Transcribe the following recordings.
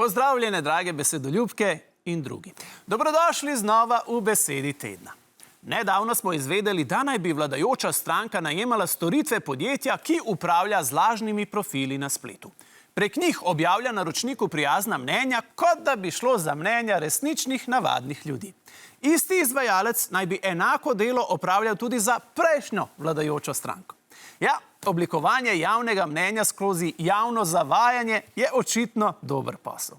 Pozdravljene, drage besedoljubke in drugi. Dobrodošli znova v Besedi tedna. Nedavno smo izvedeli, da naj bi vladajoča stranka najemala storitve podjetja, ki upravlja z lažnimi profili na spletu. Prek njih objavlja naročniku prijazna mnenja, kot da bi šlo za mnenja resničnih navadnih ljudi. Isti izvajalec naj bi enako delo opravljal tudi za prejšnjo vladajočo stranko. Ja, oblikovanje javnega mnenja skozi javno zavajanje je očitno dober posel.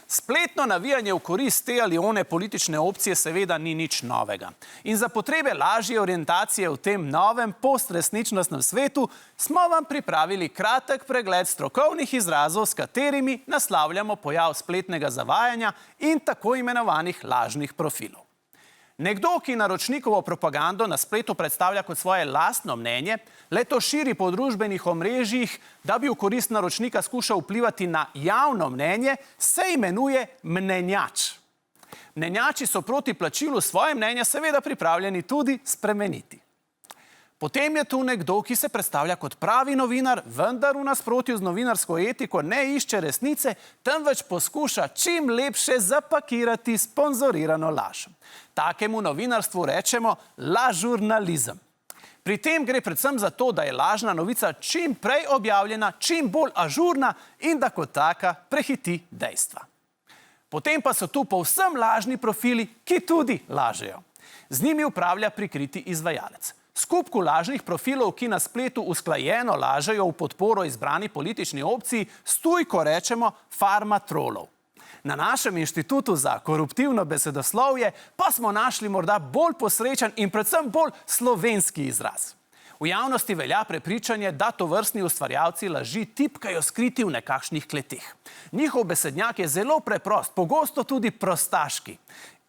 Spletno navijanje v korist te ali one politične opcije seveda ni nič novega. In za potrebe lažje orientacije v tem novem postresničnostnem svetu smo vam pripravili kratek pregled strokovnih izrazov, s katerimi naslavljamo pojav spletnega zavajanja in tako imenovanih lažnih profilov. Nekdo, ki naročnikovo propagando na spletu predstavlja kot svoje lastno mnenje, le to širi po družbenih omrežjih, da bi v korist naročnika skušal vplivati na javno mnenje, se imenuje mnenjač. Mnenjači so proti plačilu svoje mnenja seveda pripravljeni tudi spremeniti. Potem je tu nekdo, ki se predstavlja kot pravi novinar, vendar v nasprotju z novinarsko etiko ne išče resnice, temveč poskuša čim lepše zapakirati sponzorirano laž. Takemu novinarstvu rečemo lažurnalizem. Pri tem gre predvsem za to, da je lažna novica čim prej objavljena, čim bolj ažurna in da kot taka prehiti dejstva. Potem pa so tu povsem lažni profili, ki tudi lažejo. Z njimi upravlja prikriti izvajalec. Skupku lažnih profilov, ki na spletu usklajeno lažejo v podporo izbrani politični opciji, s tujko rečemo farma trolov. Na našem inštitutu za koruptivno besedoslovje pa smo našli morda bolj posrečen in predvsem bolj slovenski izraz. V javnosti velja prepričanje, da tovrstni ustvarjalci laži tipkajo skriti v nekakšnih kleteh. Njihov besednjak je zelo preprost, pogosto tudi prostaški.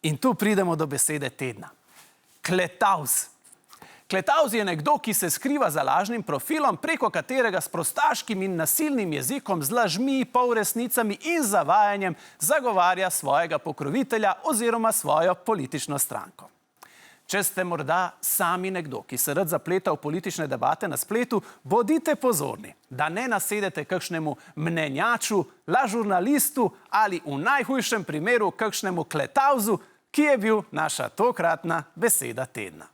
In tu pridemo do besede tedna. Kletavz. Kletavz je nekdo, ki se skriva za lažnim profilom, preko katerega s prostaškim in nasilnim jezikom, z lažmi, polresnicami in zavajanjem zagovarja svojega pokrovitelja oziroma svojo politično stranko. Če ste morda sami nekdo, ki se rad zapleta v politične debate na spletu, bodite pozorni, da ne nasedete kakšnemu mnenjaču, lažurnalistu ali v najhujšem primeru kakšnemu kletavzu, ki je bil naša tokratna Beseda tedna.